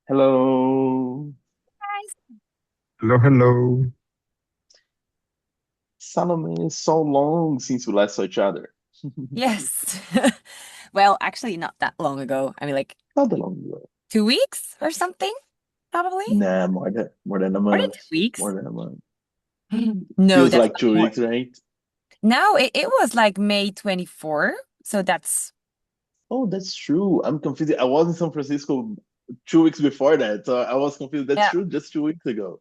Hello, Hello, hello. Salome. So long since we last saw each other. Yes. Well, actually, not that long ago. I mean, like Not that long ago. 2 weeks or something, probably. Nah, more than a More than two month. More weeks. than a month. No, Feels that's like not two more. weeks, right? No, it was like May 24. So that's, Oh, that's true. I'm confused. I was in San Francisco 2 weeks before that, so I was confused. That's yeah, true. Just 2 weeks ago.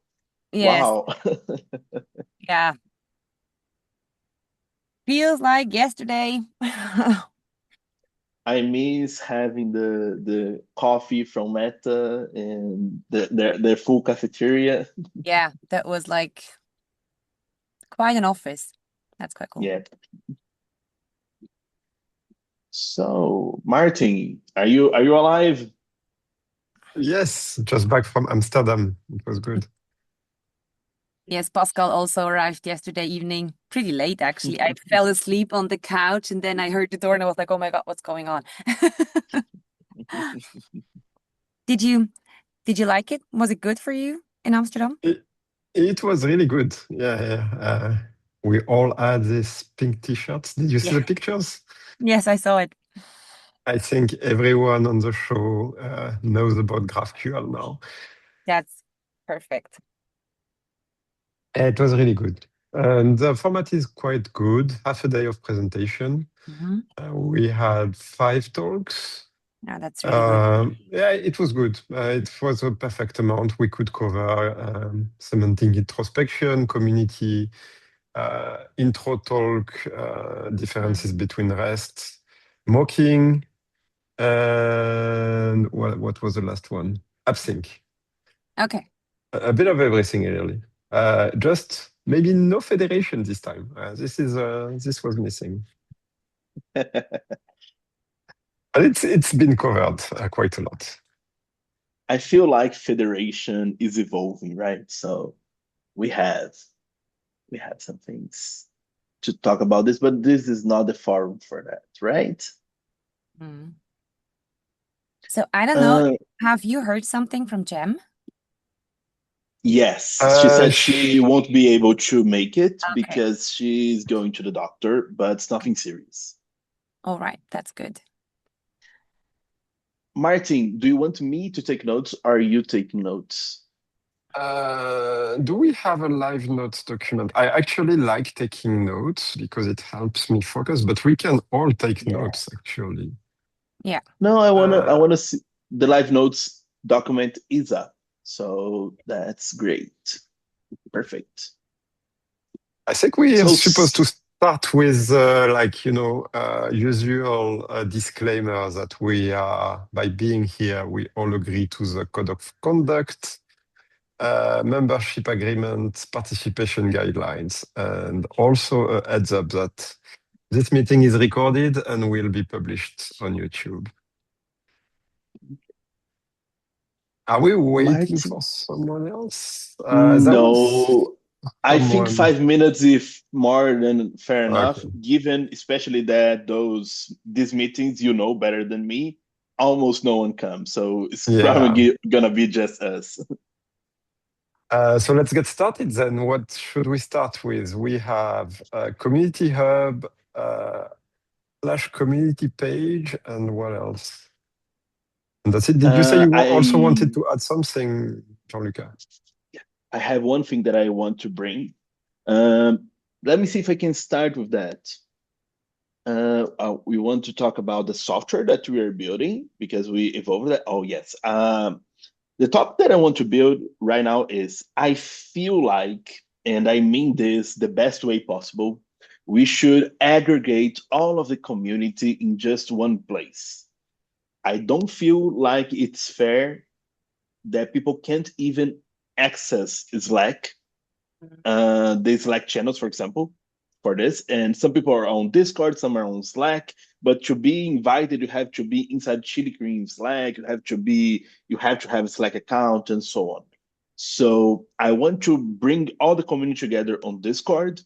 yes, Wow. yeah. Feels like yesterday. I miss having the coffee from Meta and their full cafeteria. Yeah, that was like quite an office. That's quite cool. Yeah. So, Martin, are you alive? Yes, just back from Amsterdam. It was good. Yes, Pascal also arrived yesterday evening, pretty late actually. I fell asleep on the couch and then I heard the door and I was like, oh my God, what's going on? Did you did you like it? Was it good for you in Amsterdam? It, it was really good. Yeah, yeah. We all had these pink t-shirts. Did you see Yeah. the pictures? Yes, I saw it. I think everyone on the show knows about GraphQL now. That's perfect. It was really good. And the format is quite good. Half a day of presentation. Hmm. We had 5 talks. Yeah, that's really good. Yeah, it was good. It was a perfect amount. We could cover semantic introspection, community, intro talk, Mm. differences between REST, mocking, and what was the last one? AppSync. Okay. A bit of everything, really. Just maybe no federation this time. This was missing. But it's been covered quite a lot. I feel like Federation is evolving, right? So we have we have some things to talk about this, but this is not the forum for that, right? Mm. So I don't know. Uh, Have you heard something from Jem? yes, she Uh, said she sh- won't be able to make it Okay. because she's going to the doctor, but it's nothing serious. All right. That's good. Martin, do you want me to take notes? Or are you taking notes? do we have a live notes document? I actually like taking notes because it helps me focus, but we can all take Yeah. notes actually. Yeah. No, I Uh, wanna see the live notes document is up. So that's great. Perfect. I think we are So supposed to start with usual disclaimer that we are, by being here, we all agree to the code of conduct, membership agreement, participation guidelines, and also a heads up that this meeting is recorded and will be published on YouTube. Are we waiting Martin, for someone else? There was no, I think someone. 5 minutes is more than fair enough, Okay. given especially that these meetings you know better than me, almost no one comes. So it's Yeah. probably gonna be just us. So let's get started then. What should we start with? We have a community hub, slash community page, and what else? And that's it. Did you say you also wanted I to add something, Gianluca? I have one thing that I want to bring. Um, Let me see if I can start with that. We want to talk about the software that we are building because we evolved that. Oh, yes. The topic that I want to build right now is I feel like, and I mean this the best way possible, we should aggregate all of the community in just one place. I don't feel like it's fair that people can't even access Slack, the Slack channels, for example, for this. And some people are on Discord, some are on Slack. But to be invited, you have to be inside Chili Cream Slack. You have to have a Slack account and so on. So I want to bring all the community together on Discord,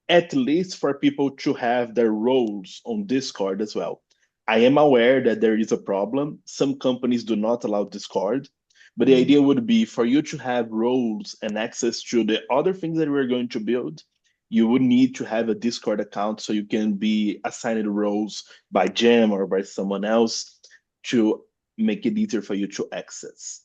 at least for people to have their roles on Discord as well. I am aware that there is a problem. Some companies do not allow Discord, But the idea would be for you to have roles and access to the other things that we're going to build. You would need to have a Discord account so you can be assigned roles by Jam or by someone else to make it easier for you to access.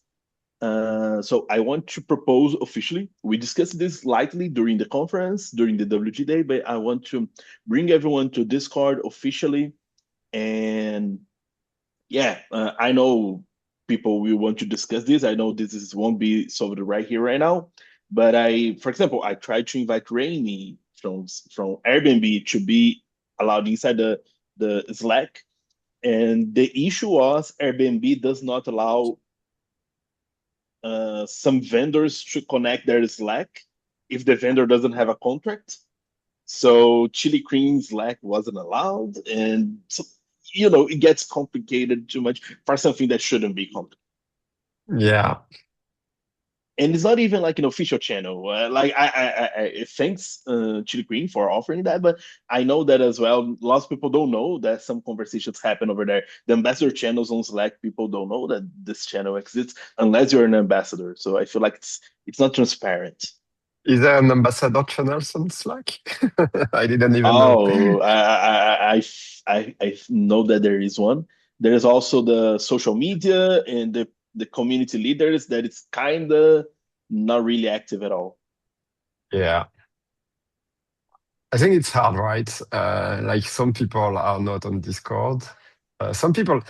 So I want to propose officially. We discussed this lightly during the conference, during the WG Day, but I want to bring everyone to Discord officially. And yeah, I know people will want to discuss this. I know won't be solved right here, right now. But for example, I tried to invite Rainy from Airbnb to be allowed inside the Slack. And the issue was Airbnb does not allow some vendors to connect their Slack if the vendor doesn't have a contract. So Chili Cream Slack wasn't allowed, and so, it gets complicated too much for something that shouldn't be complicated. Yeah. And it's not even like an official channel. Like I thanks Chili Queen for offering that, but I know that as well. Lots of people don't know that some conversations happen over there. The ambassador channels on Slack, people don't know that this channel exists unless you're an ambassador. So I feel like it's not transparent. Is there an ambassador channel on Slack? I didn't even know. Oh, I know that there is one. There is also the social media and the community leaders that it's kind of not really active at all. Yeah. I think it's hard, right? Like some people are not on Discord. Some people,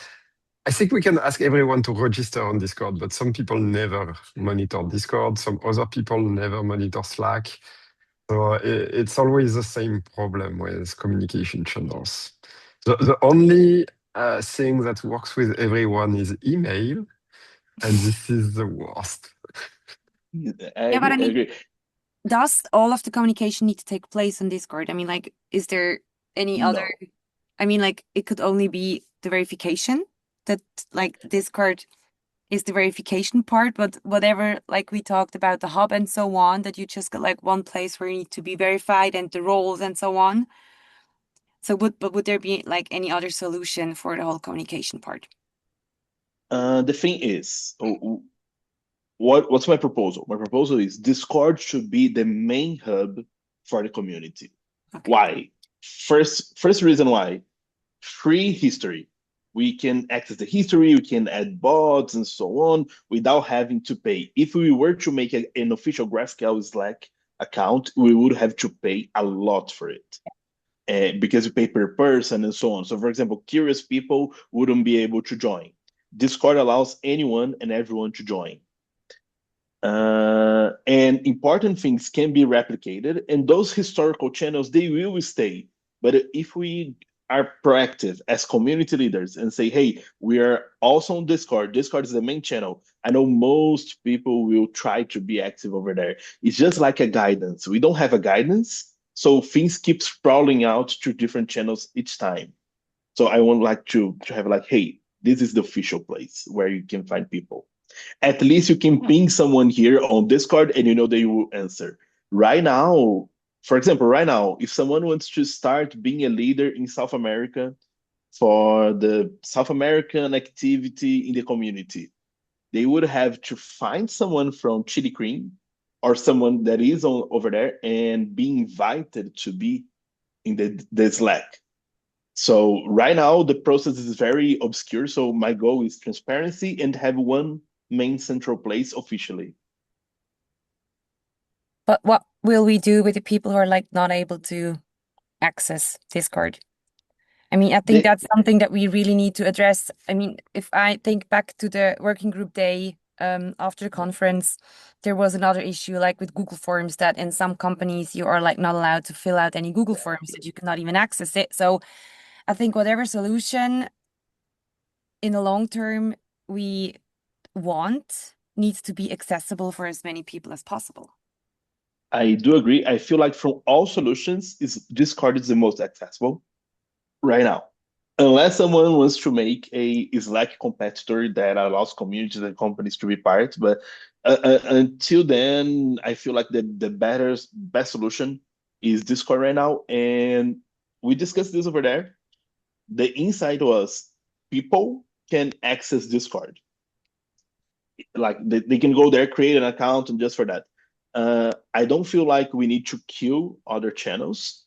I think we can ask everyone to register on Discord, but some people never monitor Discord. Some other people never monitor Slack. So it's always the same problem with communication channels. The only thing that works with everyone is email, and this is the worst. Yeah, but I mean, agree. does all of the communication need to take place on Discord? I mean, like, is there any No. other? I mean, like, it could only be the verification that, like, Discord is the verification part, but whatever, like we talked about the hub and so on, that you just got like one place where you need to be verified and the roles and so on. So would there be like any other solution for the whole communication part? The thing is, what's my proposal? My proposal is Discord should be the main hub for the community. Okay. Why? First reason why, free history. We can access the history, we can add bots and so on without having to pay. If we were to make an official GraphQL Slack account, we would have to pay a lot for it. Because you pay per person and so on. So for example, curious people wouldn't be able to join. Discord allows anyone and everyone to join. And important things can be replicated, and those historical channels, they will stay. But if we are proactive as community leaders and say, hey, we are also on Discord. Discord is the main channel. I know most people will try to be active over there. It's just like a guidance. We don't have a guidance, so things keep sprawling out to different channels each time. So I would like to have like, hey, this is the official place where you can find people. At least you can ping someone here on Discord and you know they will answer. Right now, for example, right now, if someone wants to start being a leader in South America for the South American activity in the community, they would have to find someone from Chili Cream or someone that is over there and be invited to be in the Slack. So right now, the process is very obscure. So my goal is transparency and have one main central place officially. But what will we do with the people who are like not able to access Discord? I mean, I think that's something that we really need to address. I mean, if I think back to the working group day after the conference, there was another issue like with Google Forms that in some companies you are like not allowed to fill out any Google Forms, that you cannot even access it. So I think whatever solution in the long term we want needs to be accessible for as many people as possible. I do agree. I feel like from all solutions, Discord is the most accessible right now. Unless someone wants to make a Slack competitor that allows communities and companies to be part, but until then, I feel like the best solution is Discord right now. And we discussed this over there. The insight was people can access Discord. like they can go there, create an account, and just for that. I don't feel like we need to kill other channels.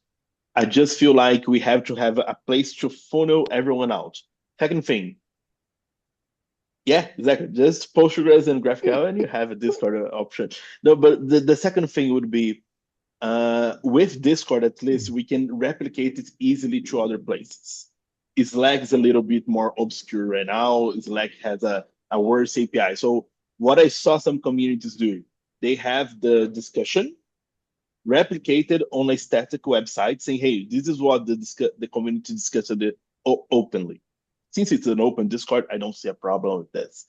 I just feel like we have to have a place to funnel everyone out. Second thing, yeah, exactly. Just Postgres and GraphQL, and you have a Discord option. No, but the second thing would be with Discord, at least we can replicate it easily to other places. Slack is a little bit more obscure right now. Slack has a worse API. So what I saw some communities do, they have the discussion replicated on a static website saying, hey, this is what the community discussed openly. Since it's an open Discord, I don't see a problem with this.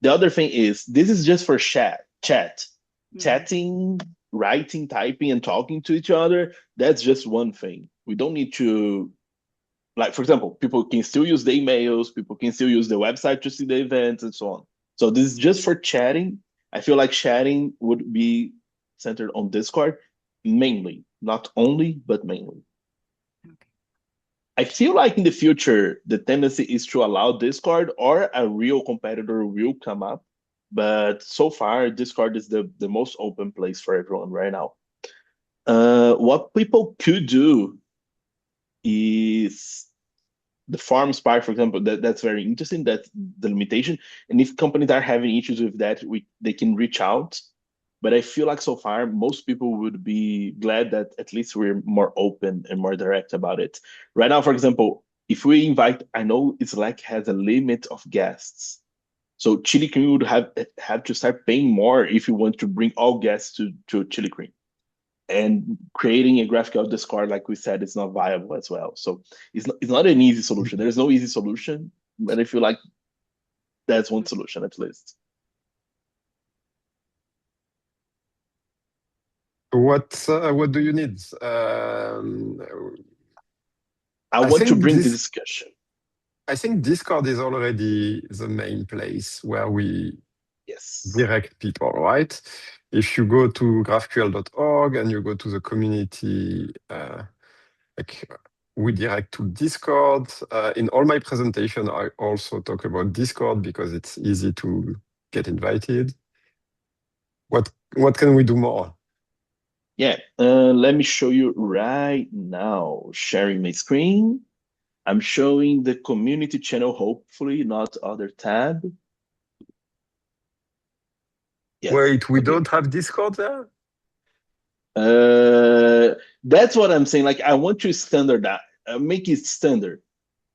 The other thing is, this is just for chatting, writing, typing, and talking to each other. That's just one thing. We don't need to, like, for example, people can still use the emails, people can still use the website to see the events and so on. So this is just for chatting. I feel like chatting would be centered on Discord mainly, not only, but mainly. I feel like in the future, the tendency is to allow Discord or a real competitor will come up. But so far, Discord is the most open place for everyone right now. What people could do is the Forms part, for example, that's very interesting. That's the limitation. And if companies are having issues with that, they can reach out. But I feel like so far, most people would be glad that at least we're more open and more direct about it. Right now, for example, if we invite, I know Slack has a limit of guests. So Chili Cream would have to start paying more if you want to bring all guests to Chili Cream. And creating a GraphQL Discord, like we said, is not viable as well. So it's not an easy solution. There's no easy solution, but I feel like that's one solution at least. What do you need? I want to bring the discussion. I think Discord is already the main place where we direct people, right? If you go to graphql.org and you go to the community, we direct to Discord. In all my presentation, I also talk about Discord because it's easy to get invited. What can we do more? Yeah, let me show you right now. Sharing my screen. I'm showing the community channel, hopefully not other tab. Yes. Wait, we don't have Discord there? That's what I'm saying. Like, I want to standardize, make it standard.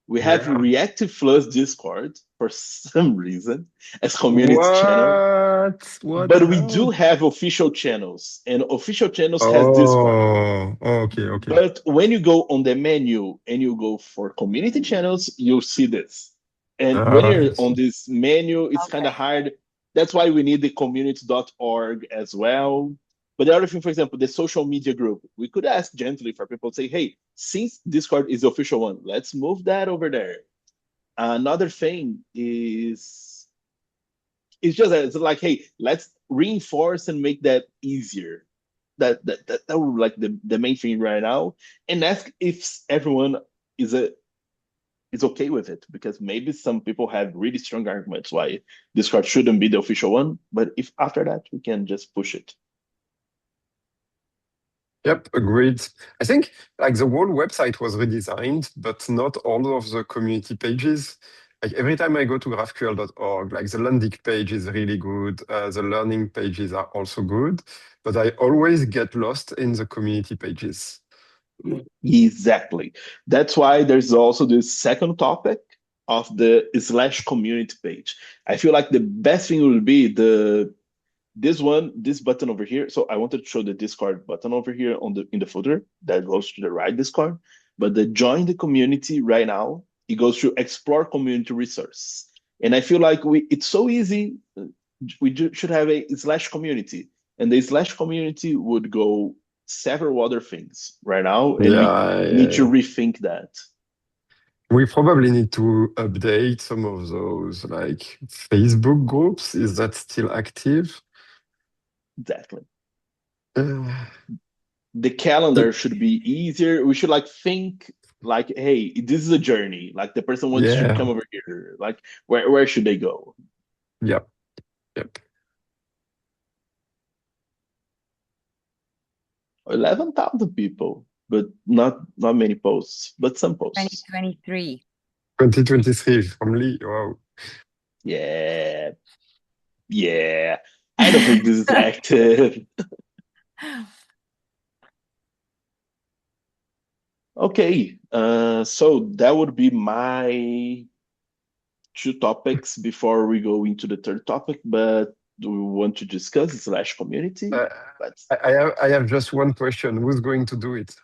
We have Reactive Plus Discord for some reason as community channel. But we do have official channels, and official channels has Discord. Okay. But when you go on the menu and you go for community channels, you'll see this. And when you're on this menu, it's kind of hard. That's why we need the community.org as well. But the other thing, for example, the social media group, we could ask gently for people to say, hey, since Discord is the official one, let's move that over there. Another thing is, it's like, hey, let's reinforce and make that easier. That would be like the main thing right now. And ask if everyone is okay with it, because maybe some people have really strong arguments why Discord shouldn't be the official one. But if after that, we can just push it. Yep, agreed. I think like the whole website was redesigned, but not all of the community pages. Like every time I go to graphql.org, like the landing page is really good. The learning pages are also good, but I always get lost in the community pages. Exactly. That's why there's also this second topic of the /community page. I feel like the best thing would be this button over here. So I wanted to show the Discord button over here in the footer that goes to the right Discord, but the join the community right now, it goes to explore community resource. And I feel like it's so easy. We should have a /community, and the /community would go several other things right now, and we need to rethink that. We probably need to update some of those, like Facebook groups. Is that still active? Exactly. The calendar should be easier. We should think like, hey, this is a journey. Like the person wants to come over here. Like where should they go? Yep. Yep. 11,000 people, but not many posts, but some posts. 2023. 2023 from Lee. Wow. Yeah. Yeah. I don't think this is active. Okay. So that would be my two topics before we go into the third topic, but do we want to discuss slash community? Let's. I have just one question. Who's going to do it?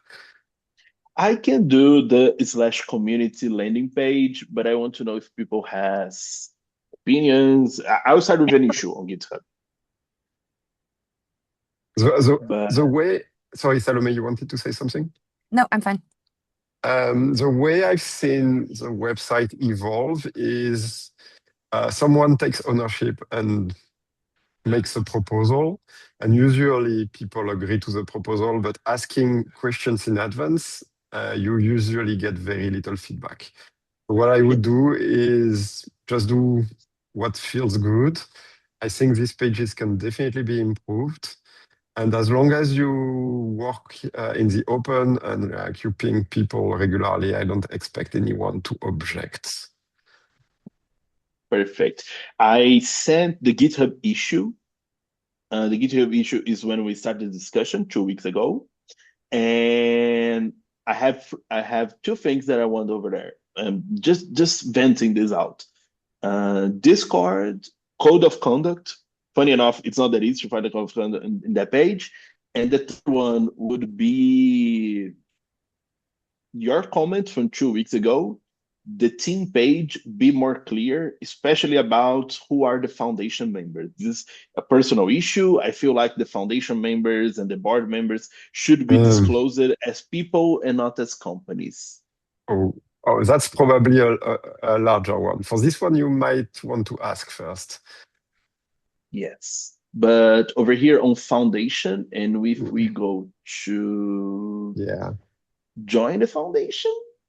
I can do the slash community landing page, but I want to know if people has opinions. I'll start with an issue on GitHub. But The way, sorry, Salome, you wanted to say something? No, I'm fine. The way I've seen the website evolve is someone takes ownership and makes a proposal, and usually people agree to the proposal, but asking questions in advance, you usually get very little feedback. What I would do is just do what feels good. I think these pages can definitely be improved. And as long as you work in the open and you ping people regularly, I don't expect anyone to object. perfect. I sent the GitHub issue. The GitHub issue is when we started the discussion 2 weeks ago, and I have two things that I want over there. Just venting this out. Discord code of conduct. Funny enough, it's not that easy to find the code of conduct in that page. And the third one would be your comment from 2 weeks ago. The team page be more clear, especially about who are the foundation members. This is a personal issue. I feel like the foundation members and the board members should be disclosed as people and not as companies. Oh, that's probably a larger one. For this one, you might want to ask first. Yes. But over here on foundation, and if we go to join the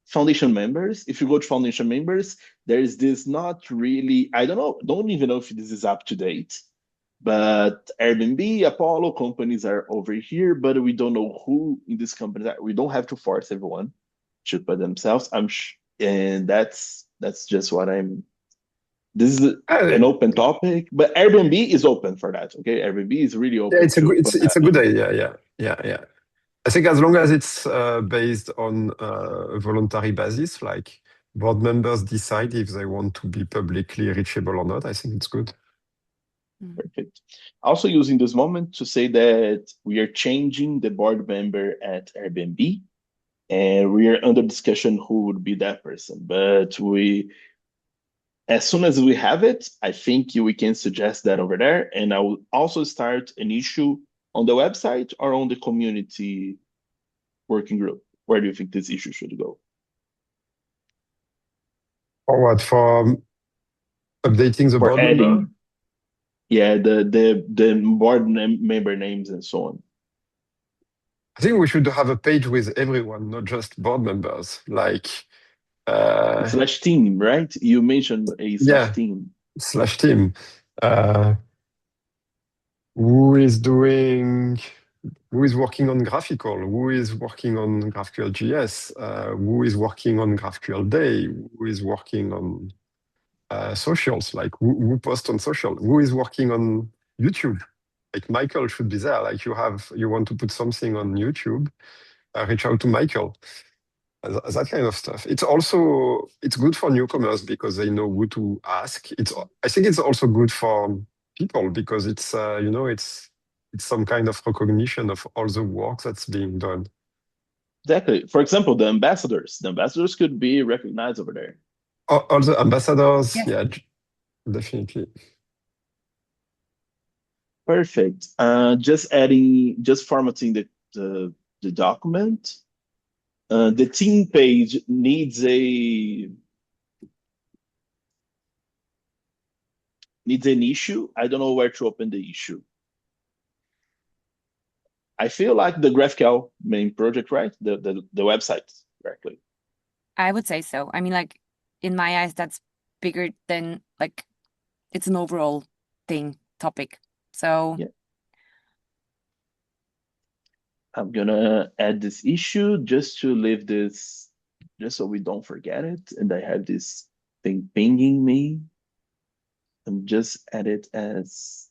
foundation members, if you go to foundation members, there is this not really, I don't even know if this is up to date, but Airbnb, Apollo companies are over here, but we don't know who in this company. We don't have to force everyone to put themselves. And that's just what I'm. This is an open topic, but Airbnb is open for that. Okay, Airbnb is really open. Yeah, it's a good idea. Yeah. I think as long as it's based on a voluntary basis, like board members decide if they want to be publicly reachable or not, I think it's good. Perfect. Also using this moment to say that we are changing the board member at Airbnb, and we are under discussion who would be that person. But as soon as we have it, I think we can suggest that over there. And I will also start an issue on the website or on the community working group. Where do you think this issue should go? For what? For updating the board member? Yeah, the board member names and so on. I think we should have a page with everyone, not just board members. Like slash team, right? You mentioned a slash team. Slash team. Who is working on graphical? Who is working on GraphQL.js? Who is working on GraphQL Day? Who is working on socials? Like who posts on social? Who is working on YouTube? Like Michael should be there. Like you want to put something on YouTube, reach out to Michael. That kind of stuff. It's good for newcomers because they know who to ask. I think it's also good for people because it's some kind of recognition of all the work that's being done. Exactly. For example, the ambassadors could be recognized over there. All the ambassadors, yeah, definitely. Perfect. Just formatting the document. The team page needs an issue. I don't know where to open the issue. I feel like the GraphQL main project, right? The website directly. I would say so. I mean, like in my eyes, that's bigger than like it's an overall thing. topic. So Yeah. I'm gonna add this issue just to leave this, just so we don't forget it. And I have this thing pinging me. And just add it as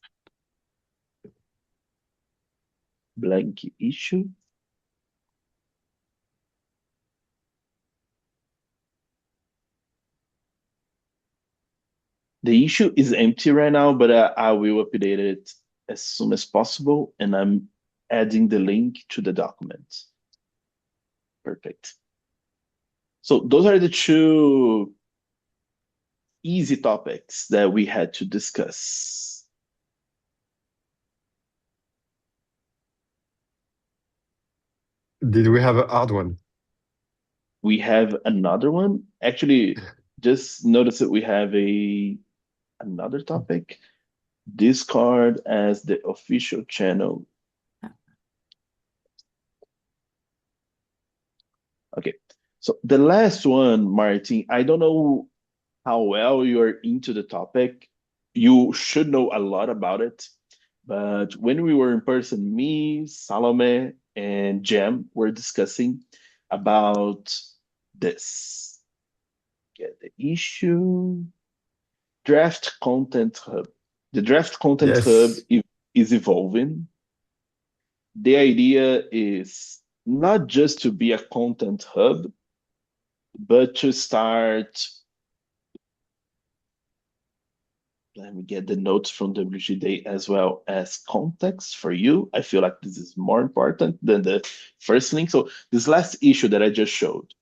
blank issue. The issue is empty right now, but I will update it as soon as possible. And I'm adding the link to the document. Perfect. So those are the two easy topics that we had to discuss. Did we have a hard one? We have another one. Actually, just notice that we have another topic. Discord as the official channel. Okay, so the last one, Martin, I don't know how well you're into the topic. You should know a lot about it. But when we were in person, me, Salome, and Jem were discussing about this. Get the issue. Draft Content Hub. The Draft Content Hub Yes. is evolving. The idea is not just to be a content hub, but to start. Let me get the notes from WGDay as well as context for you. I feel like this is more important than the first link. So this last issue that I just showed,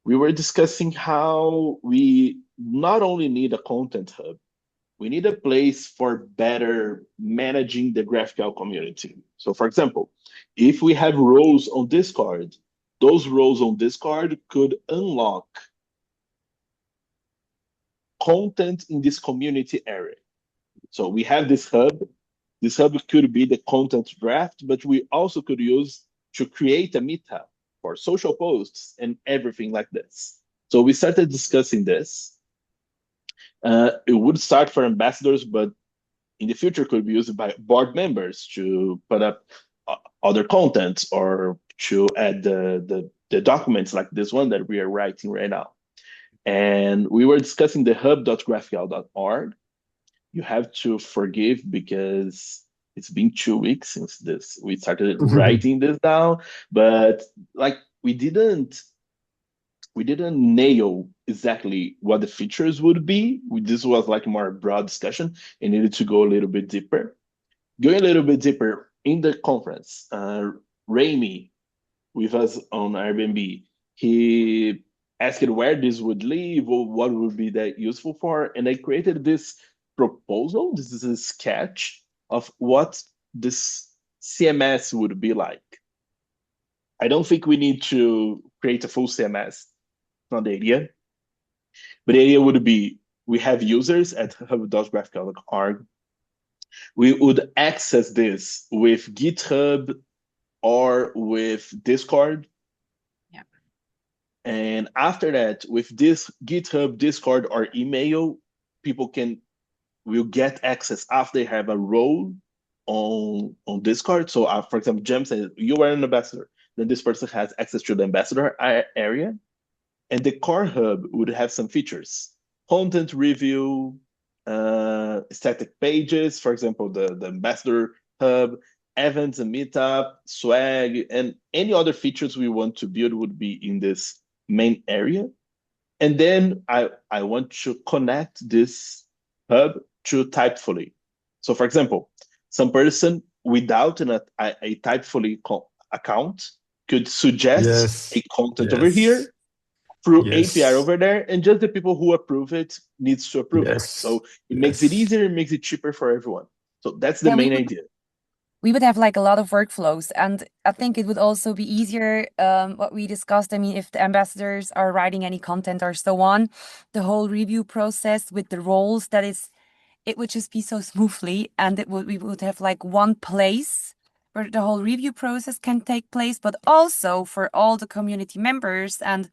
we were discussing how we not only need a content hub, we need a place for better managing the GraphQL community. So for example, if we have roles on Discord, those roles on Discord could unlock content in this community area. So we have this hub. This hub could be the content draft, but we also could use to create a meetup for social posts and everything like this. So we started discussing this. It would start for ambassadors, but in the future could be used by board members to put up other content or to add the documents like this one that we are writing right now. And we were discussing the hub.graphql.org. You have to forgive because it's been 2 weeks since this we started writing this down, but like we didn't nail exactly what the features would be. This was like more broad discussion and needed to go a little bit deeper. Going a little bit deeper in the conference, Rami with us on Airbnb, he asked where this would live or what would be that useful for, and I created this proposal. This is a sketch of what this CMS would be like. I don't think we need to create a full CMS, not the idea. But the idea would be we have users at hub.graphql.org. We would access this with GitHub or with Discord. Yeah. And after that, with this GitHub, Discord, or email, people will get access after they have a role on Discord. So, for example, Jem says you are an ambassador, then this person has access to the ambassador area, and the core hub would have some features: content review, static pages, for example, the ambassador hub, events and meetup, swag, and any other features we want to build would be in this main area. And then I want to connect this hub to Typefully. So for example, some person without a Typefully account could suggest a content over here through API over there, and just the people who approve it needs to approve it. So it makes it easier, it makes it cheaper for everyone. So that's the main idea. We would have like a lot of workflows, and I think it would also be easier, what we discussed. I mean, if the ambassadors are writing any content or so on, the whole review process with the roles, it would just be so smoothly, and we would have like one place where the whole review process can take place, but also for all the community members and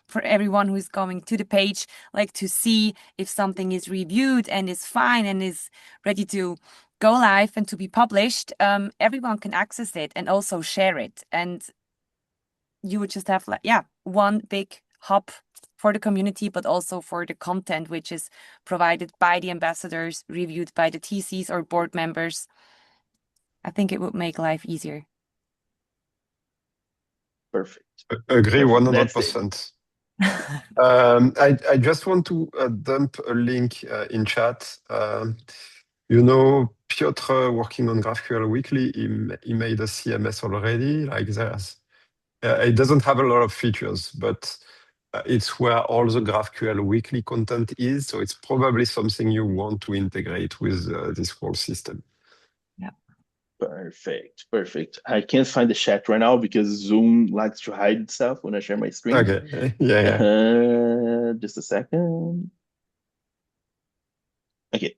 for everyone who is going to the page, like to see if something is reviewed and is fine and is ready to go live and to be published, everyone can access it and also share it. And you would just have one big hub for the community, but also for the content, which is provided by the ambassadors, reviewed by the TCs or board members. I think it would make life easier. Perfect. Agree, Perfect. 100%. I just want to dump a link in chat. Piotr working on GraphQL Weekly, he made a CMS already. Like it doesn't have a lot of features, but it's where all the GraphQL Weekly content is. So it's probably something you want to integrate with this whole system. Perfect. I can't find the chat right now because Zoom likes to hide itself when I share my screen. Okay. Yeah. Just a second. Okay.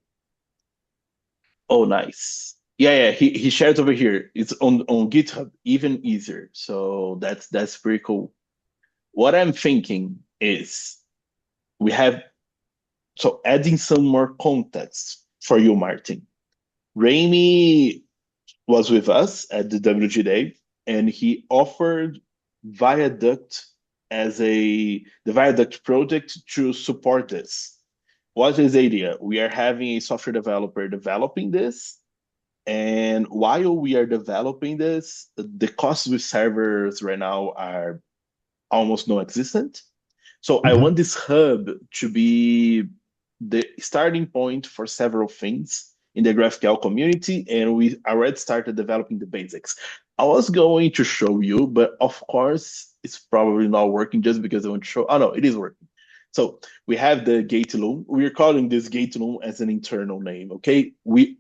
Oh, nice. Yeah. He shared over here. It's on GitHub, even easier. So that's pretty cool. What I'm thinking is adding some more context for you, Martin. Rami was with us at the WG Day, and he offered Viaduct as the Viaduct project to support this. What is the idea? We are having a software developer developing this, and while we are developing this, the costs with servers right now are almost non-existent. So I want this hub to be the starting point for several things in the GraphQL community, and we already started developing the basics. I was going to show you, but of course, it's probably not working just because I want to show. Oh, no, it is working. So we have the gate loom. We're calling this gate loom as an internal name, okay? We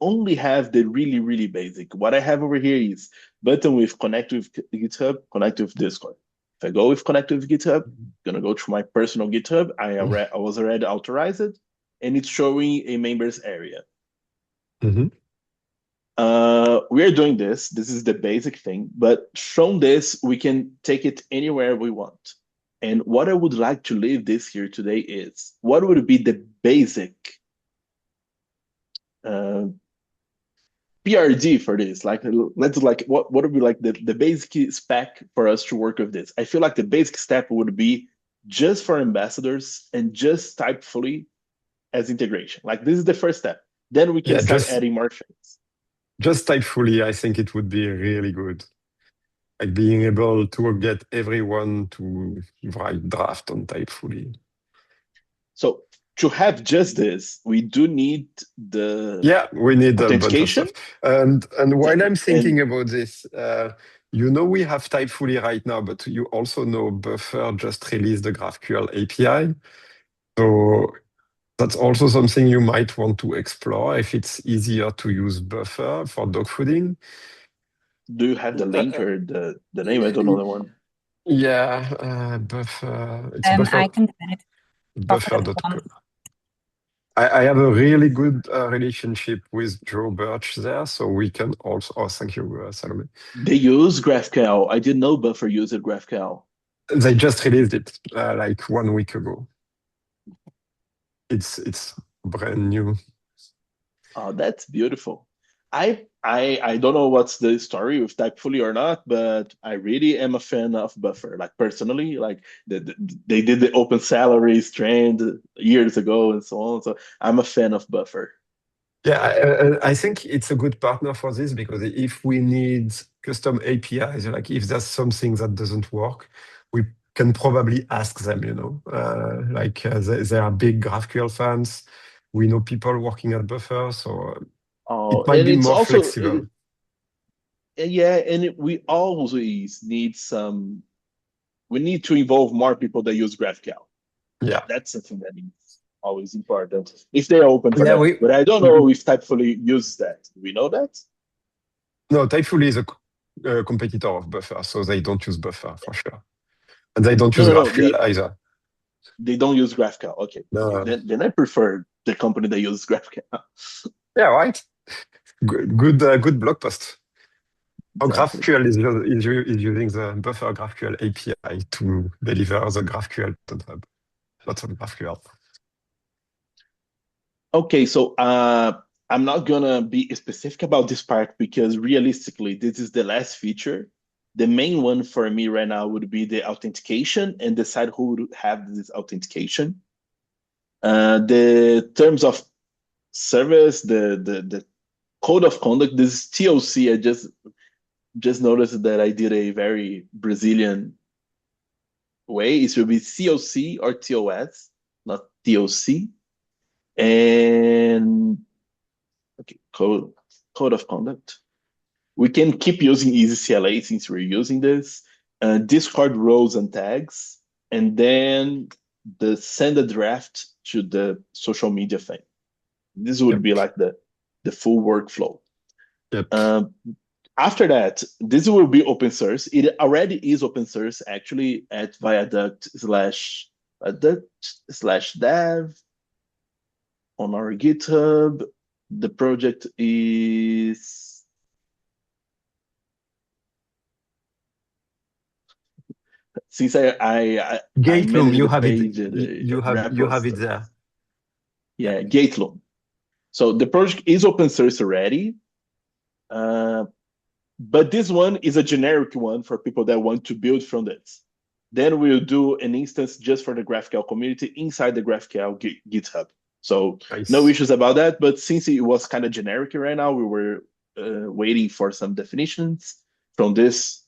only have the really, really basic. What I have over here is button with connect with GitHub, connect with Discord. If I go with connect with GitHub, I'm gonna go to my personal GitHub. I was already authorized, and it's showing a members area. We are doing this. This is the basic thing, but from this, we can take it anywhere we want. And what I would like to leave this here today is, what would be the basic PRD for this? What would be like the basic spec for us to work with this? I feel like the basic step would be just for ambassadors and just Typefully as integration. Like this is the first step. Then we can start adding more things. Just Typefully, I think it would be really good. Like being able to get everyone to write draft on Typefully. So to have just this, we do need we need authentication. And while I'm thinking about this, we have Typefully right now, but you also know Buffer just released the GraphQL API. So that's also something you might want to explore if it's easier to use Buffer for dogfooding. Do you have the link or the name? I don't know the one. Yeah, Buffer. It's Buffer. I can find it. Buffer.com. I have a really good relationship with Joe Birch there, so we can also. Oh, thank you, Salome. They use GraphQL. I didn't know Buffer used GraphQL. They just released it like 1 week ago. It's brand new. Oh, that's beautiful. I don't know what's the story with Typefully or not, but I really am a fan of Buffer. Like personally, like they did the open salaries trend years ago and so on. So I'm a fan of Buffer. Yeah, I think it's a good partner for this because if we need custom APIs, like if there's something that doesn't work, we can probably ask them, they are big GraphQL fans. We know people working at Buffer, so it might be more flexible. We always need we need to involve more people that use GraphQL. Yeah. That's something that is always important. If they're open for that. But I don't know if Typefully uses that. Do we know that? No, Typefully is a competitor of Buffer, so they don't use Buffer for sure. And they don't use GraphQL either. They don't use GraphQL. Okay. No. Then I prefer the company that uses GraphQL. Yeah, right. Good blog post. Exactly. GraphQL is using the Buffer GraphQL API to deliver the GraphQL hub. Lots of GraphQL. Okay, so I'm not gonna be specific about this part because realistically, this is the last feature. The main one for me right now would be the authentication and decide who would have this authentication. The terms of service, the code of conduct, this TOC, I just noticed that I did a very Brazilian way. It should be COC or TOS, not TOC. And okay, code of conduct. We can keep using EasyCLA since we're using this. Discord roles and tags, and then send a draft to the social media thing. This would be like the full workflow. Yep. After that, this will be open source. It already is open source actually at viaduct/dev on our GitHub. The project is since I Gatelum, manage you the have it. page and You have it there. Yeah, Gatelum. So the project is open source already, but this one is a generic one for people that want to build from this. Then we'll do an instance just for the GraphQL community inside the GraphQL GitHub. So Nice. no issues about that. But since it was kind of generic right now, we were waiting for some definitions from this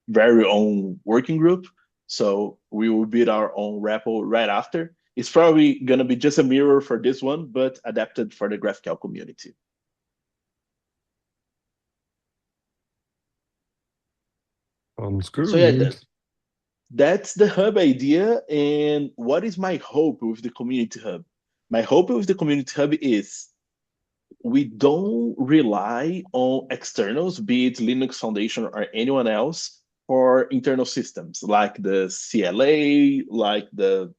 very own working group. So we will build our own REPL right after. It's probably going to be just a mirror for this one, but adapted for the GraphQL community. Sounds good. So yeah, that's the hub idea. And what is my hope with the community hub? My hope with the community hub is we don't rely on externals, be it Linux Foundation or anyone else, for internal systems like the CLA, like the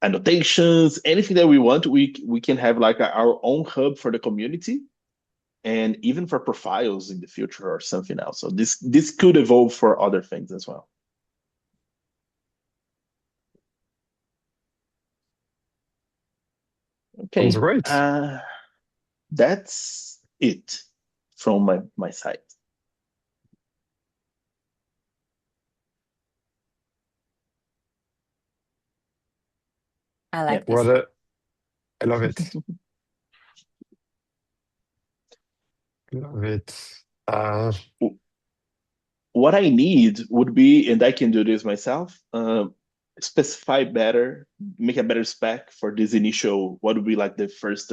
annotations, anything that we want, we can have like our own hub for the community, and even for profiles in the future or something else. So this could evolve for other things as well. Okay, Sounds great. That's it from my side. I like this. I love it. Love it. What I need would be, and I can do this myself, specify better, make a better spec for this initial, what would be like the first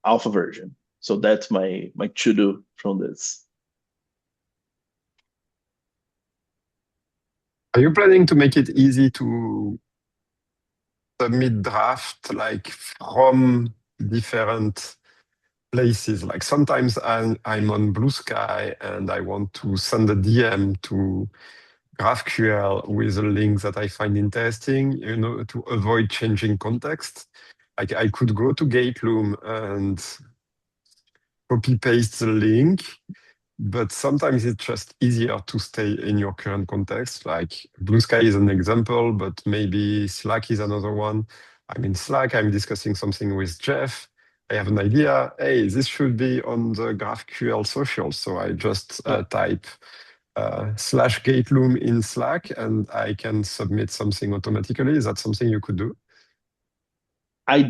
alpha version. So that's my to-do from this. Are you planning to make it easy to submit draft like from different places? Like sometimes I'm on Blue Sky and I want to send a DM to GraphQL with a link that I find interesting, to avoid changing context. Like I could go to Gatelum and copy paste the link, but sometimes it's just easier to stay in your current context. Like Blue Sky is an example, but maybe Slack is another one. I'm in Slack, I'm discussing something with Jeff. I have an idea, hey, this should be on the GraphQL social. So I just type /Gatelum in Slack and I can submit something automatically. Is that something you could do? I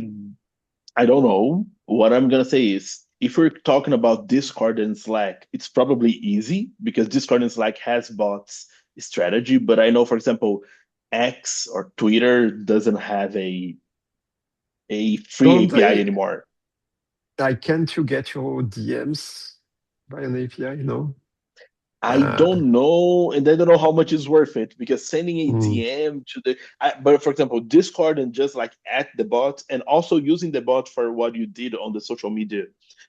don't know. What I'm gonna say is, if we're talking about Discord and Slack, it's probably easy because Discord and Slack has bots strategy. But I know, for example, X or Twitter doesn't have a free API anymore. Can't you get your DMs by an API? No. I don't know, and I don't know how much is worth it because sending a DM to but for example, Discord and just like at the bot and also using the bot for what you did on the social media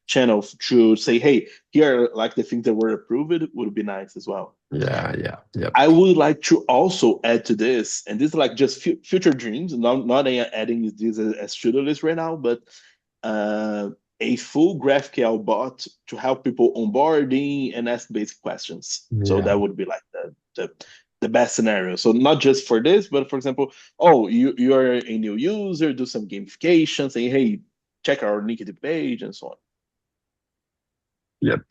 channel to say, hey, here are like the things that were approved would be nice as well. Yeah. I would like to also add to this, and this is like just future dreams, not adding this as to-do list right now, but a full GraphQL bot to help people onboarding and ask basic questions. Yeah. So that would be like the best scenario. So not just for this, but for example, you're a new user, do some gamification, say, hey, check our LinkedIn page and so on. Yep.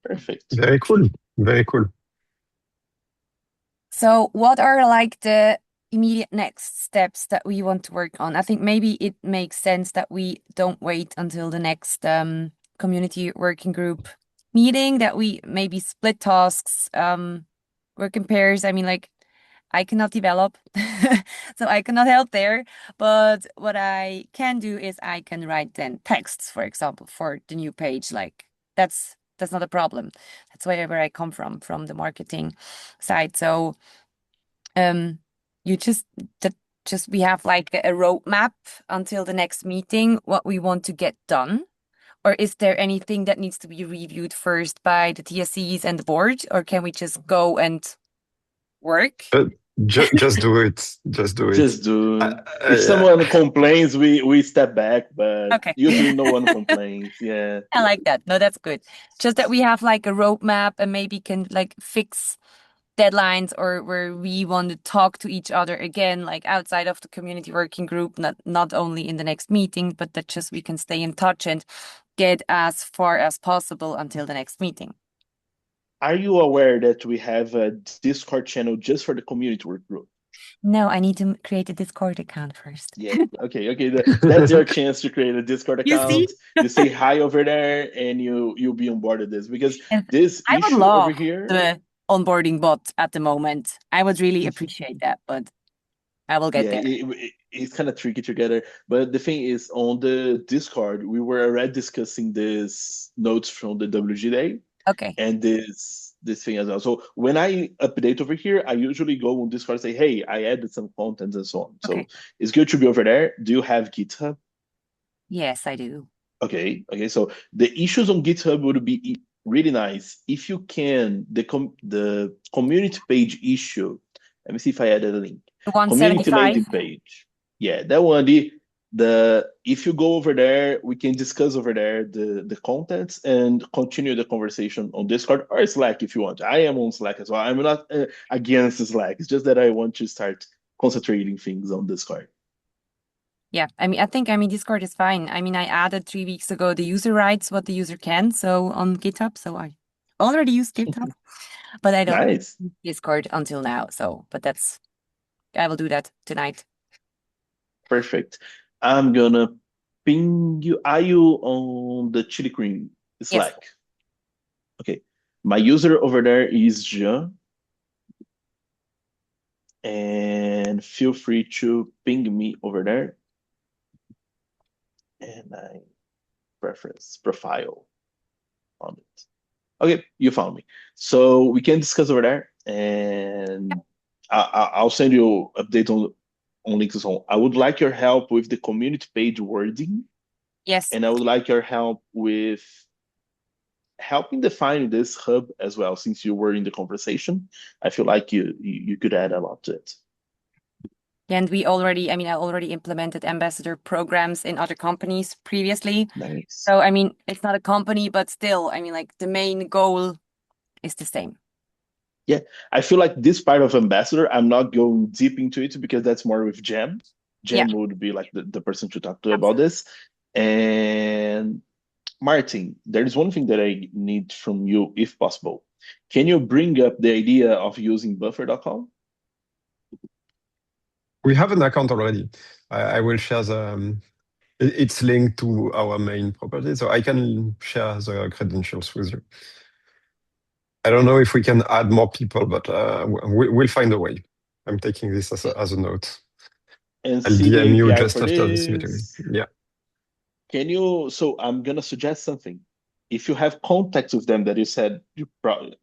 Perfect. Very cool. Very cool. So what are like the immediate next steps that we want to work on? I think maybe it makes sense that we don't wait until the next community working group meeting, that we maybe split tasks, work in pairs. I mean, like, I cannot develop, so I cannot help there. But what I can do is I can write then texts, for example, for the new page. Like that's not a problem. That's where I come from the marketing side. So you just we have like a roadmap until the next meeting, what we want to get done. Or is there anything that needs to be reviewed first by the TSCs and the board, or can we just go and work? Just do it. Just do it. Just do. If someone complains, we step back, but Okay. usually no one complains. Yeah. I like that. No, that's good. Just that we have like a roadmap and maybe can like fix deadlines, or where we want to talk to each other again, like outside of the community working group, not only in the next meeting, but that just we can stay in touch and get as far as possible until the next meeting. Are you aware that we have a Discord channel just for the community work group? No, I need to create a Discord account first. Yeah. Okay. That's your chance to create a Discord account. You see? You say hi over there, and you'll be on board with this, because And this I would issue love over here. the onboarding bot at the moment. I would really appreciate that, but I will get there. It's kind of tricky to get it. But the thing is, on the Discord, we were already discussing this notes from the WG Day. Okay. And this thing as well. So when I update over here, I usually go on Discord and say, hey, I added some content and so on. Okay. So it's good to be over there. Do you have GitHub? Yes, I do. Okay. So the issues on GitHub would be really nice if you can, the community page issue. Let me see if I added a link. The Community 175. landing page. Yeah, that one. If you go over there, we can discuss over there the contents and continue the conversation on Discord or Slack if you want. I am on Slack as well. I'm not against Slack. It's just that I want to start concentrating things on Discord. Yeah, I think Discord is fine. I added 3 weeks ago the user rights, what the user can, so on GitHub. So I already used GitHub, but I don't use Discord until now. So, but I will do that tonight. Perfect. I'm gonna ping you. Are you on the Chili Cream Slack? Yes. Okay. My user over there is Jean. And feel free to ping me over there. And I preference profile on it. Okay, you found me. So we can discuss over there, and I'll send you update on links. I would like your help with the community page wording. Yes. And I would like your help with helping define this hub as well, since you were in the conversation. I feel like you could add a lot to it. And I already implemented ambassador programs in other companies previously. Nice. So, it's not a company, but still, like the main goal is the same. Yeah, I feel like this part of ambassador, I'm not going deep into it because that's more with Jem. Jem would be like the person to talk to about this. And Martin, there is one thing that I need from you, if possible. Can you bring up the idea of using buffer.com? We have an account already. I will share it's linked to our main property, so I can share the credentials with you. I don't know if we can add more people, but we'll find a way. I'm taking this as a note. And I'll DM you just after this meeting. Yeah. So I'm going to suggest something. If you have contacts with them that you said,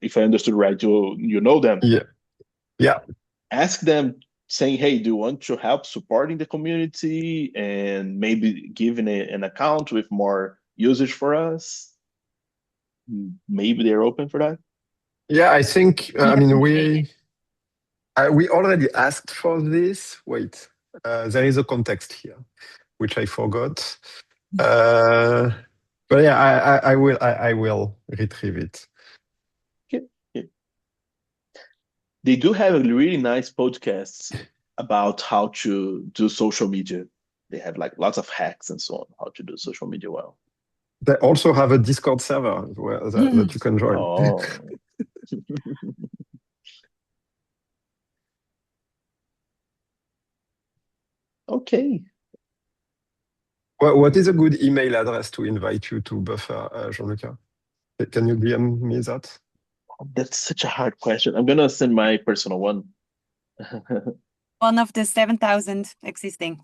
if I understood right, you know them. Yeah. Ask them saying, hey, do you want to help supporting the community and maybe giving an account with more usage for us? Maybe they're open for that. Yeah, I think, we already asked for this. Wait, there is a context here, which I forgot. But yeah, I will retrieve it. Okay. They do have a really nice podcasts about how to do social media. They have like lots of hacks and so on, how to do social media well. They also have a Discord server that you can join. Oh. Okay. What is a good email address to invite you to Buffer, Gianluca? Can you DM me that? That's such a hard question. I'm gonna send my personal one. One of the 7,000 existing.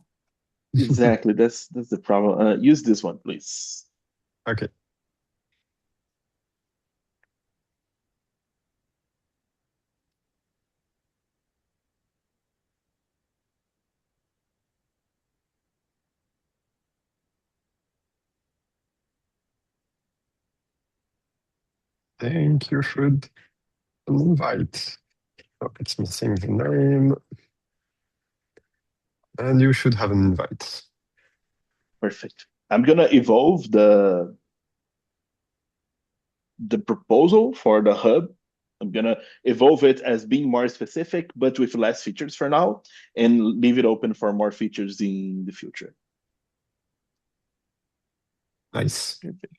Exactly. That's the problem. Use this one, please. Okay. I think you should invite. Oh, it's missing the name. And you should have an invite. Perfect. I'm gonna evolve the proposal for the hub. I'm gonna evolve it as being more specific, but with less features for now, and leave it open for more features in the future. Nice. Perfect.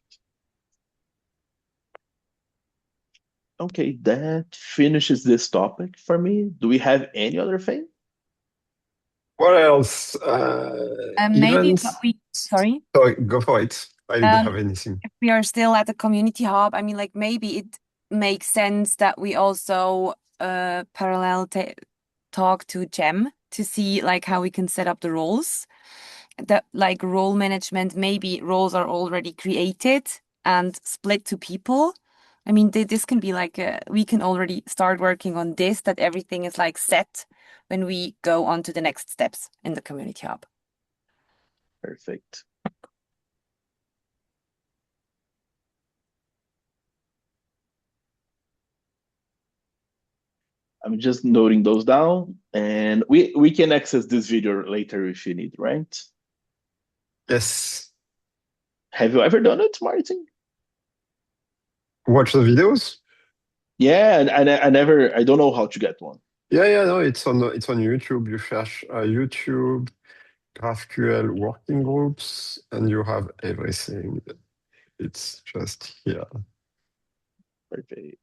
Okay, that finishes this topic for me. Do we have any other thing? What else? Maybe Events? what sorry. Sorry, go for it. I didn't have anything. If we are still at the community hub, I mean, like maybe it makes sense that we also parallel talk to Gem to see like how we can set up the roles. That like role management, maybe roles are already created and split to people. I mean, this can be like we can already start working on this, that everything is like set when we go on to the next steps in the community hub. Perfect. I'm just noting those down, and we can access this video later if you need, right? Yes. Have you ever done it, Martin? Watch the videos? Yeah, and I don't know how to get one. Yeah, no, it's on YouTube. You search YouTube GraphQL working groups, and you have everything. It's just here. Perfect.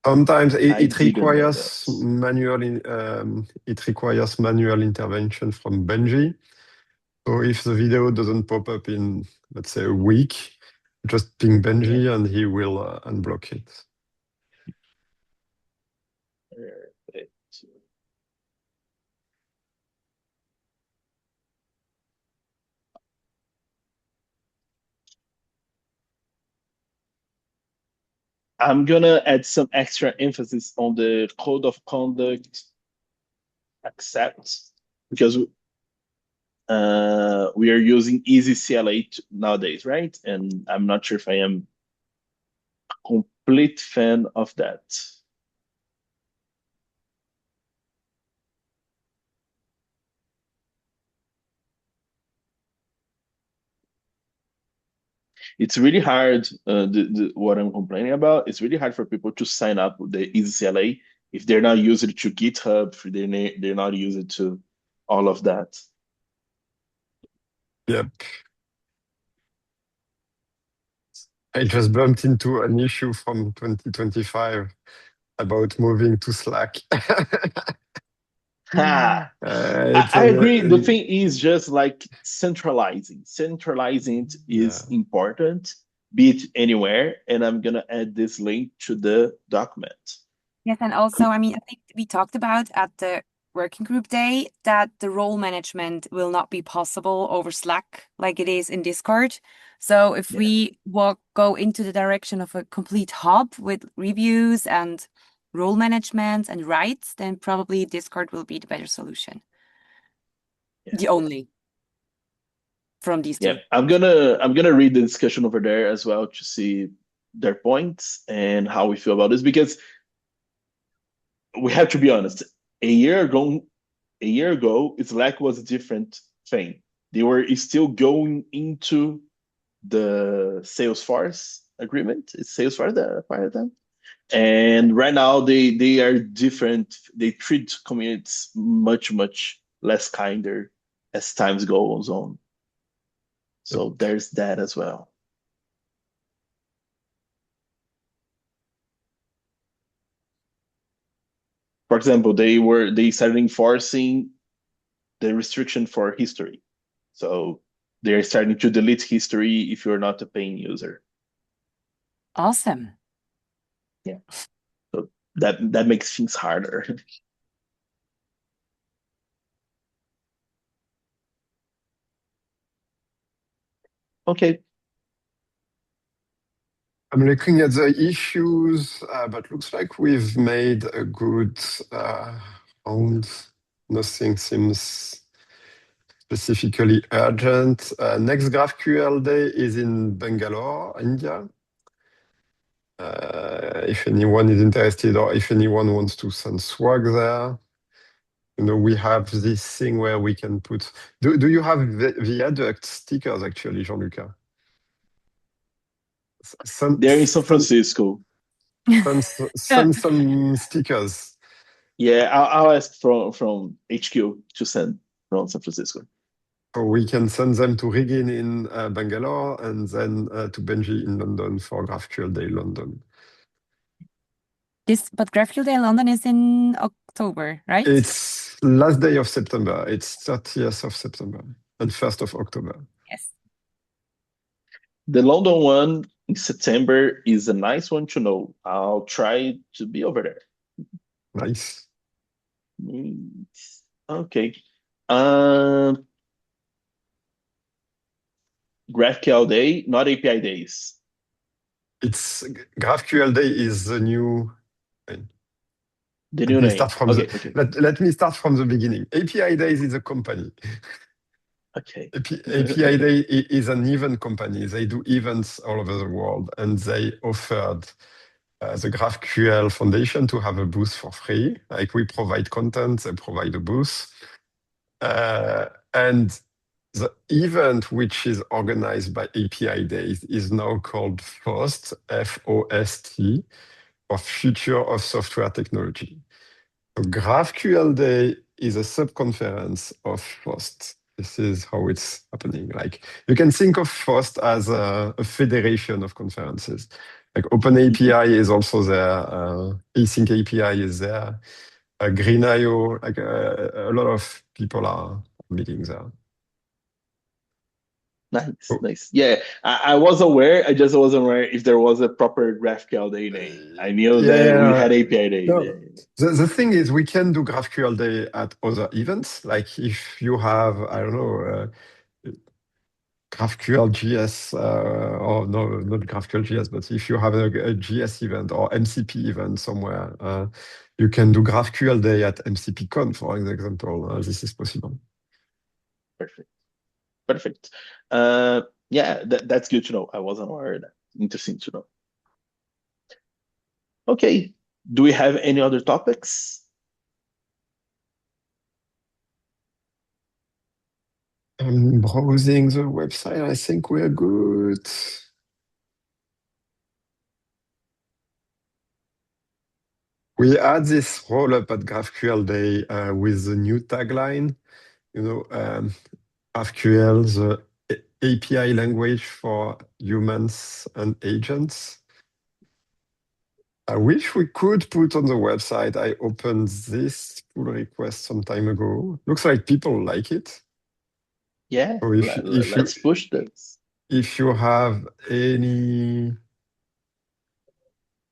Sometimes I it didn't know requires that. manual intervention from Benji. So if the video doesn't pop up in, let's say, a week, just ping Benji and he will unblock it. Perfect. I'm gonna add some extra emphasis on the code of conduct accept because we are using Easy CLA nowadays, right? And I'm not sure if I am a complete fan of that. It's really hard. What I'm complaining about, it's really hard for people to sign up with the Easy CLA if they're not using it to GitHub, if they're not using it to all of that. Yep. I just bumped into an issue from 2025 about moving to Slack. I agree. The thing is just like centralizing. Centralizing is important, be it anywhere. And I'm gonna add this link to the document. Yes, and also, I mean, I think we talked about at the working group day that the role management will not be possible over Slack like it is in Discord. So if we go into the direction of a complete hub with reviews and role management and rights, then probably Discord will be the better solution. The only from these two. Yeah, I'm gonna read the discussion over there as well to see their points and how we feel about this because we have to be honest. A year ago, Slack was a different thing. They were still going into the Salesforce agreement. Is Salesforce that part of them? And right now they are different. They treat communities much less kinder as times goes on. So there's that as well. For example, they started enforcing the restriction for history. So they're starting to delete history if you're not a paying user. Awesome. Yeah. So that makes things harder. Okay. I'm looking at the issues, but looks like we've made a good round. Nothing seems specifically urgent. Next GraphQL day is in Bangalore, India. If anyone is interested or if anyone wants to send swag there, we have this thing where we can put. Do you have Viaduct stickers actually, Jean-Luca? They're in San Francisco. Send some stickers. Yeah, I'll ask from HQ to send from San Francisco. So we can send them to Regin in Bangalore and then to Benji in London for GraphQL Day London. But GraphQL Day London is in October, right? It's last day of September. It's 30th of September and 1st of October. Yes. The London one in September is a nice one to know. I'll try to be over there. Nice. Okay. GraphQL Day, not API days. It's GraphQL Day is the new. The new name. Let me start from the beginning. API Days is a company. Okay. API Day is an event company. They do events all over the world, and they offered the GraphQL Foundation to have a booth for free. Like we provide content, they provide a booth. And the event, which is organized by API Days, is now called FOST, F-O-S-T, or Future of Software Technology. So GraphQL Day is a sub-conference of FOST. This is how it's happening. Like you can think of FOST as a federation of conferences. Like OpenAPI is also there. Async API is there. Green.io, like a lot of people are meeting there. Nice. Yeah, I was aware. I just wasn't aware if there was a proper GraphQL Day name. I knew that we had API Day. No, the thing is, we can do GraphQL Day at other events. Like if you have, I don't know, GraphQL JS, or no, not GraphQL JS, but if you have a JS event or MCP event somewhere, you can do GraphQL Day at MCPCon, for example. This is possible. Perfect. Yeah, that's good to know. I wasn't aware of that. Interesting to know. Okay. Do we have any other topics? I'm browsing the website. I think we're good. We add this roll-up at GraphQL Day with the new tagline, GraphQL, the API language for humans and agents. I wish we could put on the website. I opened this pull request some time ago. Looks like people like it. Yeah, so let's push this. If you have any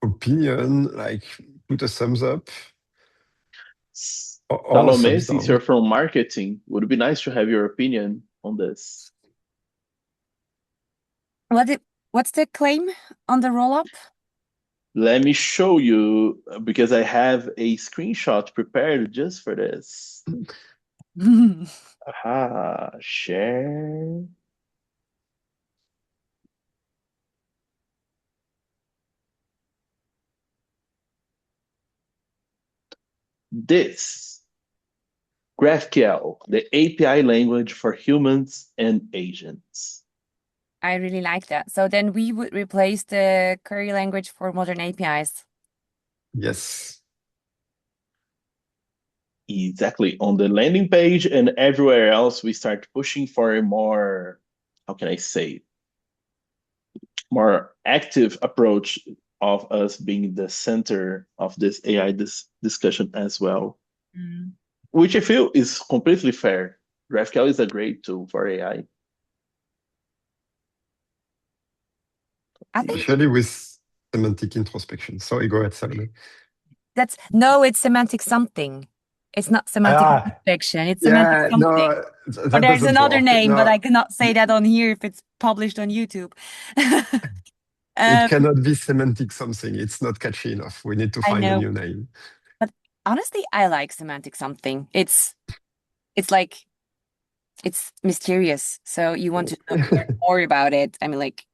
opinion, like put a thumbs up. Salome, since you're from marketing, would it be nice to have your opinion on this? What's the claim on the roll-up? Let me show you, because I have a screenshot prepared just for this. Aha, share. This GraphQL, the API language for humans and agents. I really like that. So then we would replace the query language for modern APIs. Yes. Exactly. On the landing page and everywhere else, we start pushing for a more, how can I say, more active approach of us being the center of this AI discussion as well, Mm. which I feel is completely fair. GraphQL is a great tool for AI. I think Especially with semantic introspection. Sorry, go ahead, Salome. it's semantic something. It's not semantic introspection. It's semantic Yeah, something. no, Or that there's doesn't another work. name, but No, I cannot say that on here if it's published on YouTube. it Um, cannot be semantic something. It's not catchy enough. We need to I find a know, new name. but honestly, I like semantic something. It's like it's mysterious, so you want to learn more about it. I mean, like,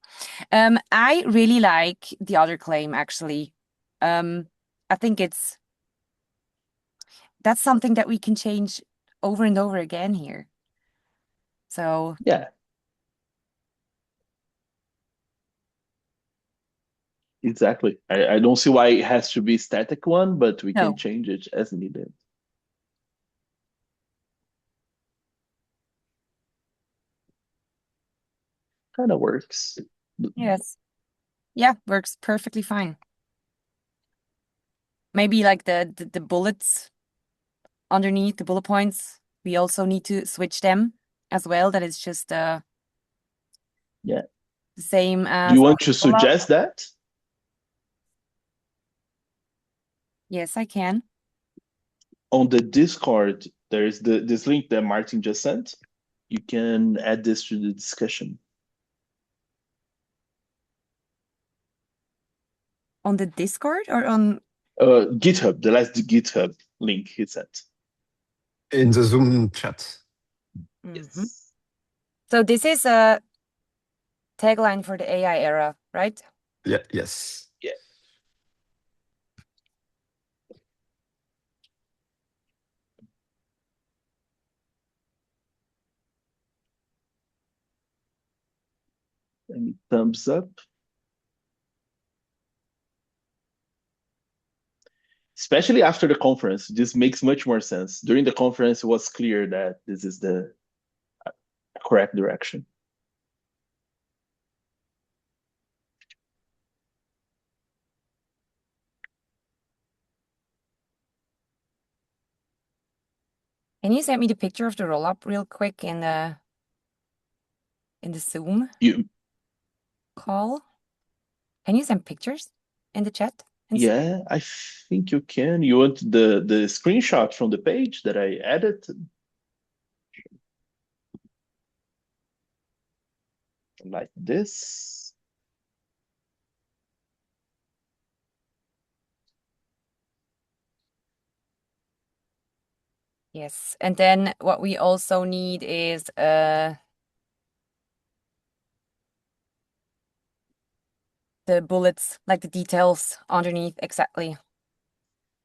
I really like the other claim actually. I think that's something that we can change over and over again here. So Yeah, exactly. I don't see why it has to be static one, but we can no, change it as needed. Kind of works. yes, yeah, works perfectly fine. Maybe like the bullets underneath the bullet points, we also need to switch them as well. That is just Yeah. the same Do as you on want to Colab. suggest that? Yes, I can. On the Discord, there's this link that Martin just sent. You can add this to the discussion. On the Discord or on GitHub, the last GitHub link he sent. In the Zoom chat. Mhm. Yes. So this is a tagline for the AI era, right? Yeah, yes. Yeah. And thumbs up. Especially after the conference, this makes much more sense. During the conference, it was clear that this is the correct direction. Can you send me the picture of the roll-up real quick in the Zoom You, call? Can you send pictures in the chat? yeah, I think you can. You want the screenshot from the page that I added? Like this. Yes. And then what we also need is the bullets, like the details underneath exactly.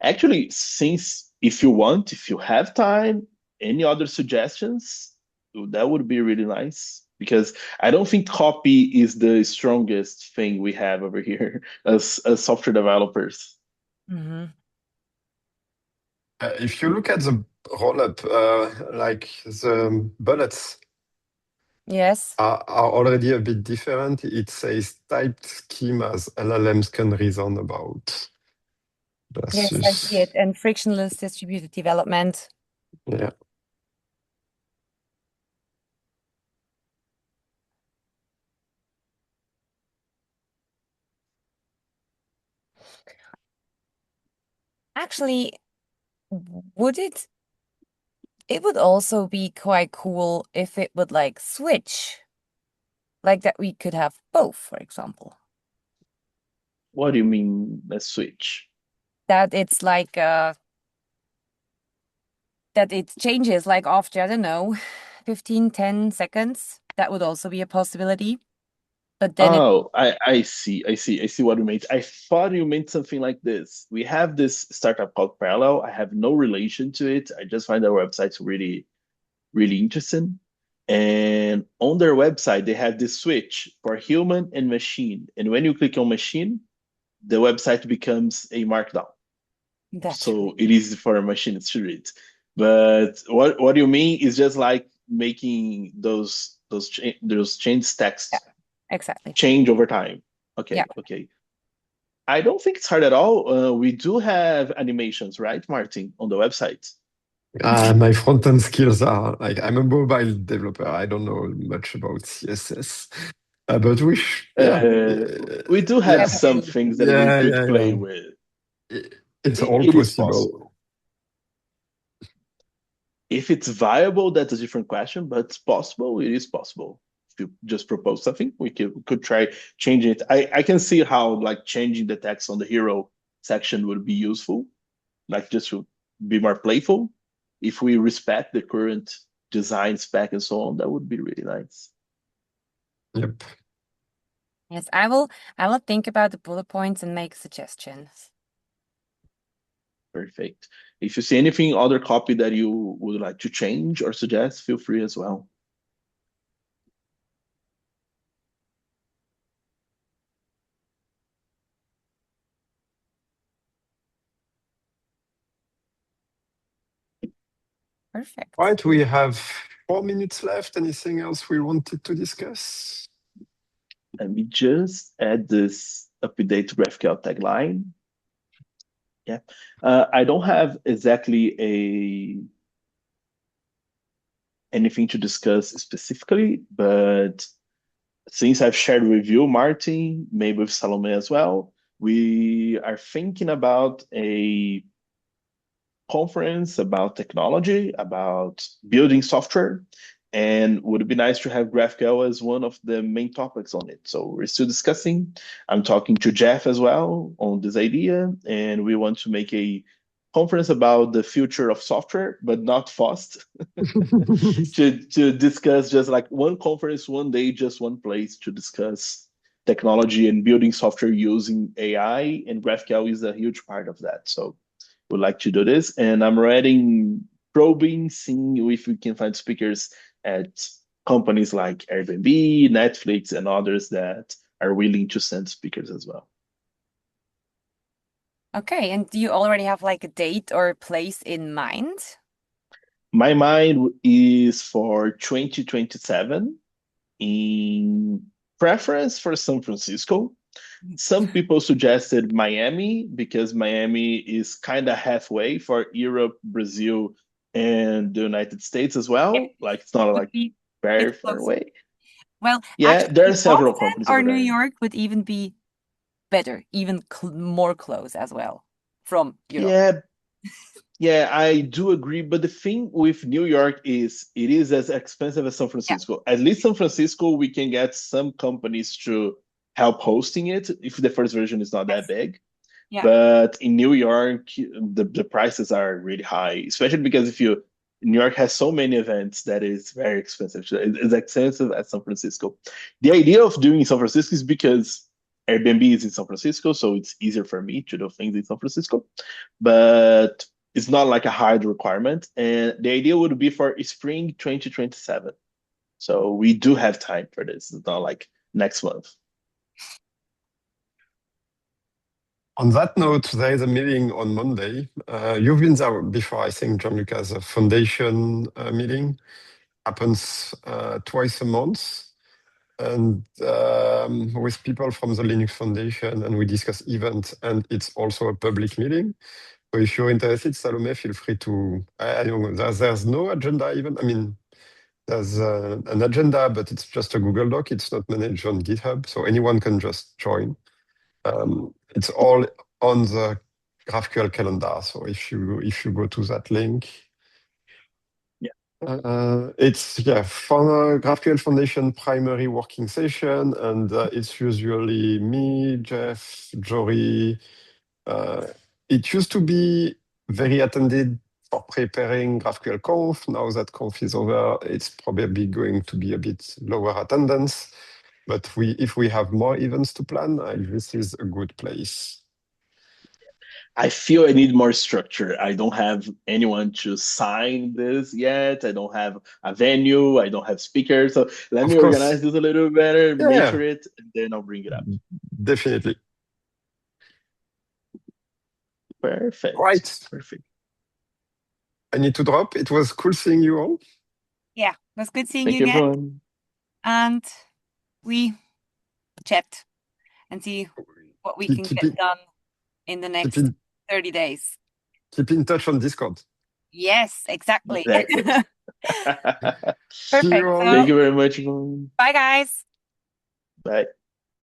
Actually, since if you want, if you have time, any other suggestions, that would be really nice. Because I don't think copy is the strongest thing we have over here as software developers. Mm-hmm. If you look at the roll-up, like the bullets Yes. are already a bit different. It says typed schemas LLMs can reason about Yes, I see it. versus, And frictionless distributed development. yeah. Actually, would it would also be quite cool if it would like switch, like that we could have both, for example. What do you mean, a switch? That it's like that it changes like after, I don't know, 15, 10 seconds. That would also be a possibility. But then it, Oh, I see what you meant. I thought you meant something like this. We have this startup called Parallel. I have no relation to it. I just find their website really, really interesting. And on their website, they have this switch for human and machine. And when you click on machine, the website becomes a markdown. That's so it is for a machine to read. But what you mean is just like making those change text exactly. change over time. Yeah. Okay. I don't think it's hard at all. We do have animations, right, Martin, on the website. My front-end skills are like I'm a mobile developer. I don't know much about CSS, but We do yeah, have some things that we could play with. It's all It is possible. possible. If it's viable, that's a different question, but it's possible. It is possible. If you just propose something, we could try changing it. I can see how like changing the text on the hero section would be useful, like just to be more playful. If we respect the current design spec and so on, that would be really nice. Yep. Yes, I will think about the bullet points and make suggestions. Perfect. If you see anything other copy that you would like to change or suggest, feel free as well. Perfect. Right, we have 4 minutes left. Anything else we wanted to discuss? Let me just add this update GraphQL tagline. Yeah, I don't have exactly anything to discuss specifically, but since I've shared with you, Martin, maybe with Salome as well, we are thinking about a conference about technology, about building software, and would be nice to have GraphQL as one of the main topics on it. So we're still discussing. I'm talking to Jeff as well on this idea, and we want to make a conference about the future of software, but not fast. to discuss just like one conference, one day, just one place to discuss technology and building software using AI, and GraphQL is a huge part of that. So would like to do this, and I'm already probing, seeing if we can find speakers at companies like Airbnb, Netflix, and others that are willing to send speakers as well. Okay, and do you already have like a date or a place in mind? My mind is for 2027, in preference for San Francisco. Some people suggested Miami because Miami is kind of halfway for Europe, Brazil, and the United States as well. Yeah. Like it's not Would like be very bit far closer. away. Well, Yeah, there are actually, several Boston companies or over New there. York would even be better, even more close as well from Europe. Yeah, I do agree. But the thing with New York is it is as expensive as San Francisco. At least San Francisco, we can get some companies to help hosting it if the first version is not that big. Yeah. But in New York, the prices are really high, especially because New York has so many events that is very expensive. So it's expensive as San Francisco. The idea of doing San Francisco is because Airbnb is in San Francisco, so it's easier for me to do things in San Francisco. But it's not like a hard requirement. And the idea would be for spring 2027. So we do have time for this. It's not like next month. On that note, there is a meeting on Monday. You've been there before, I think, Gianluca's foundation meeting happens twice a month, and with people from the Linux Foundation, and we discuss events, and it's also a public meeting. So if you're interested, Salome, feel free to. I don't know. There's no agenda even. I mean, there's an agenda, but it's just a Google Doc. It's not managed on GitHub, so anyone can just join. It's all on the GraphQL calendar. So if you go to that link, it's for GraphQL Foundation primary working session, and it's usually me, Jeff, Jory. It used to be very attended for preparing GraphQL Conf. Now that Conf is over, it's probably going to be a bit lower attendance. But if we have more events to plan, this is a good place. I feel I need more structure. I don't have anyone to sign this yet. I don't have a venue. I don't have speakers. So let me organize this a little better, mature it, and then I'll bring it up. Definitely. Perfect. Right. Perfect. I need to drop. It was cool seeing you all. Yeah, it was good seeing Thank you you, again. everyone. And we chat and see what we can get done in the next 30 days. Keep in touch on Discord. Yes, exactly. Exactly. Perfect. you all. Thank you very much, everyone. Bye, guys. Bye.